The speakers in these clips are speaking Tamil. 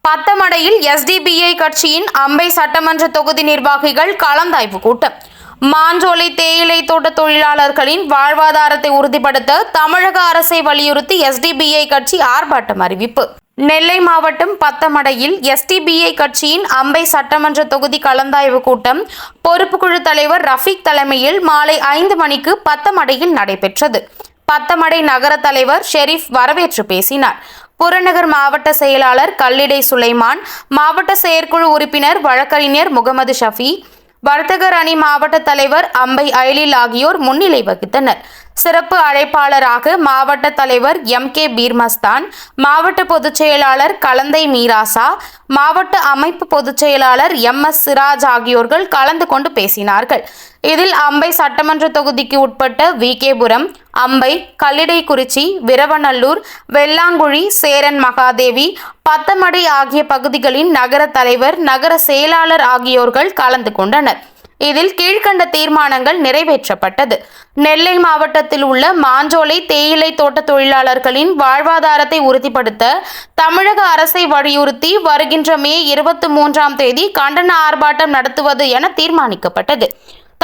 பத்தமடையில் எஸ்டிபிஐ கட்சியின் அம்பை சட்டமன்ற தொகுதி நிர்வாகிகள் கலந்தாய்வு கூட்டம். மாஞ்சோலை தேயிலை தோட்ட தொழிலாளர்களின் வாழ்வாதாரத்தை உறுதிப்படுத்த தமிழக அரசை வலியுறுத்தி எஸ்டிபிஐ கட்சி ஆர்ப்பாட்டம் அறிவிப்பு. நெல்லை மாவட்டம் பத்தமடையில் எஸ்டிபிஐ கட்சியின் அம்பை சட்டமன்ற தொகுதி கலந்தாய்வு கூட்டம் பொறுப்புக்குழு தலைவர் ரஃபீக் தலைமையில் மாலை 5 மணிக்கு பத்தமடையில் நடைபெற்றது. பத்தமடை நகர தலைவர் ஷெரீப் வரவேற்று பேசினார். புறநகர் மாவட்ட செயலாளர் கல்லிடை சுலைமான், மாவட்ட செயற்குழு உறுப்பினர் வழக்கறிஞர் முகமது ஷஃபி, வர்த்தகர் அணி மாவட்ட தலைவர் அம்பை ஐலில் ஆகியோர் முன்னிலை வகித்தனர். சிறப்பு அழைப்பாளராக மாவட்ட தலைவர் எம்.கே. பீர்மஸ்தான், மாவட்ட பொதுச் செயலாளர் கலந்தை மீராசா, மாவட்ட அமைப்பு பொதுச் செயலாளர் எம்.எஸ். சிராஜ் ஆகியோர்கள் கலந்து கொண்டு பேசினார்கள். இதில் அம்பை சட்டமன்ற தொகுதிக்கு உட்பட்ட வி.கே.புரம், அம்பை, கல்லிடைக்குறிச்சி, விரவநல்லூர், வெள்ளாங்குழி, சேரன் மகாதேவி, பத்தமடை ஆகிய பகுதிகளின் நகர தலைவர், நகர செயலாளர் ஆகியோர்கள் கலந்து கொண்டனர். இதில் கீழ்கண்ட தீர்மானங்கள் நிறைவேற்றப்பட்டது. நெல்லை மாவட்டத்தில் உள்ள மாஞ்சோலை தேயிலை தோட்ட தொழிலாளர்களின் வாழ்வாதாரத்தை உறுதிப்படுத்த தமிழக அரசை வலியுறுத்தி வருகின்ற மே 23ஆம் தேதி கண்டன ஆர்ப்பாட்டம் நடத்துவது என தீர்மானிக்கப்பட்டது.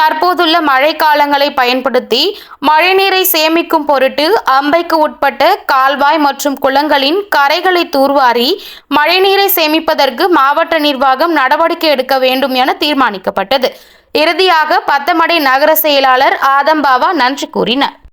தற்போதுள்ள மழைக்காலங்களை பயன்படுத்தி மழைநீரை சேமிக்கும் பொருட்டு அம்பைக்கு உட்பட்ட கால்வாய் மற்றும் குளங்களின் கரைகளை தூர்வாரி மழைநீரை சேமிப்பதற்கு மாவட்ட நிர்வாகம் நடவடிக்கை எடுக்க வேண்டும் என தீர்மானிக்கப்பட்டது. இறுதியாக பத்தமடை நகர செயலாளர் ஆதம்பாவா நன்றி கூறினார்.